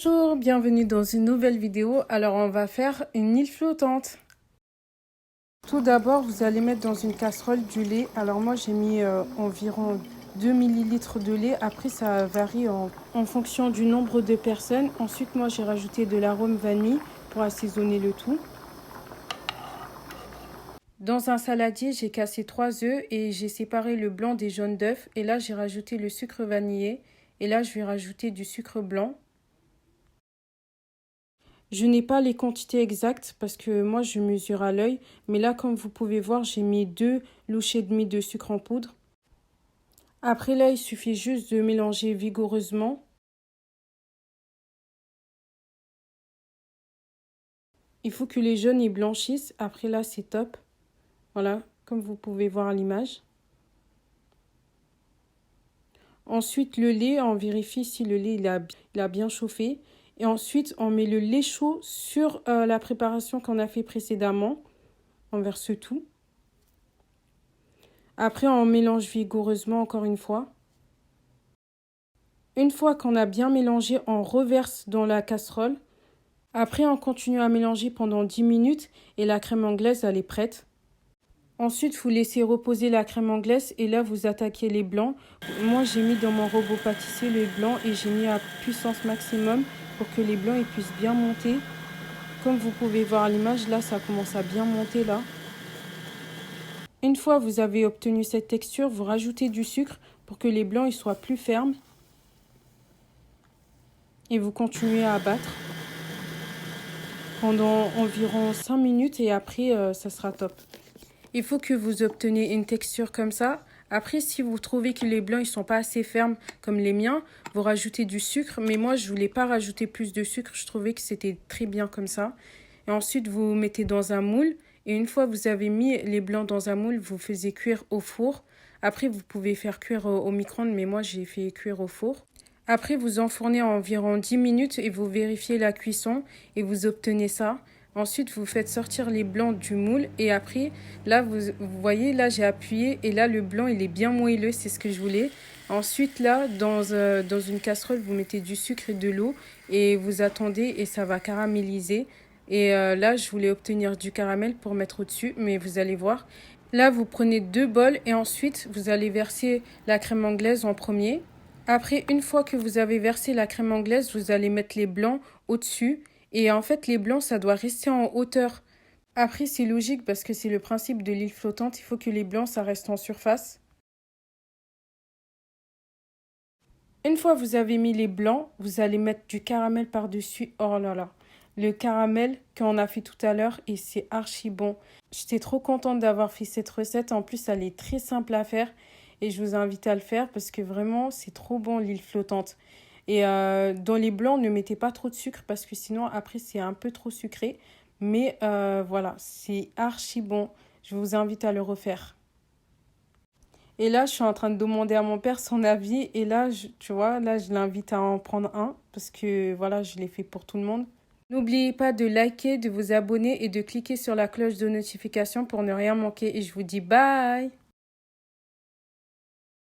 Bonjour, bienvenue dans une nouvelle vidéo. Alors on va faire une île flottante. Tout d'abord, vous allez mettre dans une casserole du lait. Alors moi j'ai mis environ 2 ml de lait. Après ça varie en fonction du nombre de personnes. Ensuite moi j'ai rajouté de l'arôme vanille pour assaisonner le tout. Dans un saladier, j'ai cassé 3 œufs et j'ai séparé le blanc des jaunes d'œufs. Et là j'ai rajouté le sucre vanillé. Et là je vais rajouter du sucre blanc. Je n'ai pas les quantités exactes parce que moi je mesure à l'œil, mais là comme vous pouvez voir j'ai mis 2 louches et demie de sucre en poudre. Après là il suffit juste de mélanger vigoureusement. Il faut que les jaunes y blanchissent, après là c'est top. Voilà, comme vous pouvez voir à l'image. Ensuite le lait, on vérifie si le lait il a bien chauffé. Et ensuite on met le lait chaud sur la préparation qu'on a fait précédemment. On verse tout. Après, on mélange vigoureusement encore une fois. Une fois qu'on a bien mélangé, on reverse dans la casserole. Après, on continue à mélanger pendant 10 minutes et la crème anglaise, elle est prête. Ensuite, vous laissez reposer la crème anglaise et là, vous attaquez les blancs. Moi, j'ai mis dans mon robot pâtissier les blancs et j'ai mis à puissance maximum pour que les blancs ils puissent bien monter. Comme vous pouvez voir à l'image, là, ça commence à bien monter là. Une fois que vous avez obtenu cette texture, vous rajoutez du sucre pour que les blancs ils soient plus fermes. Et vous continuez à abattre pendant environ 5 minutes et après, ça sera top. Il faut que vous obteniez une texture comme ça. Après, si vous trouvez que les blancs ils sont pas assez fermes comme les miens, vous rajoutez du sucre. Mais moi, je voulais pas rajouter plus de sucre. Je trouvais que c'était très bien comme ça. Et ensuite, vous mettez dans un moule. Et une fois que vous avez mis les blancs dans un moule, vous faites cuire au four. Après, vous pouvez faire cuire au micro-ondes, mais moi, j'ai fait cuire au four. Après, vous enfournez environ 10 minutes et vous vérifiez la cuisson et vous obtenez ça. Ensuite, vous faites sortir les blancs du moule et après, là, vous voyez, là, j'ai appuyé et là, le blanc, il est bien moelleux, c'est ce que je voulais. Ensuite, là, dans une casserole, vous mettez du sucre et de l'eau et vous attendez et ça va caraméliser. Et là, je voulais obtenir du caramel pour mettre au-dessus, mais vous allez voir. Là, vous prenez 2 bols et ensuite, vous allez verser la crème anglaise en premier. Après, une fois que vous avez versé la crème anglaise, vous allez mettre les blancs au-dessus. Et en fait, les blancs, ça doit rester en hauteur. Après, c'est logique parce que c'est le principe de l'île flottante. Il faut que les blancs, ça reste en surface. Une fois que vous avez mis les blancs, vous allez mettre du caramel par-dessus. Oh là là, le caramel qu'on a fait tout à l'heure et c'est archi bon. J'étais trop contente d'avoir fait cette recette. En plus, elle est très simple à faire et je vous invite à le faire parce que vraiment, c'est trop bon l'île flottante. Et dans les blancs, ne mettez pas trop de sucre parce que sinon, après, c'est un peu trop sucré. Mais voilà, c'est archi bon. Je vous invite à le refaire. Et là, je suis en train de demander à mon père son avis. Et là, tu vois, là, je l'invite à en prendre un parce que voilà, je l'ai fait pour tout le monde. N'oubliez pas de liker, de vous abonner et de cliquer sur la cloche de notification pour ne rien manquer. Et je vous dis bye!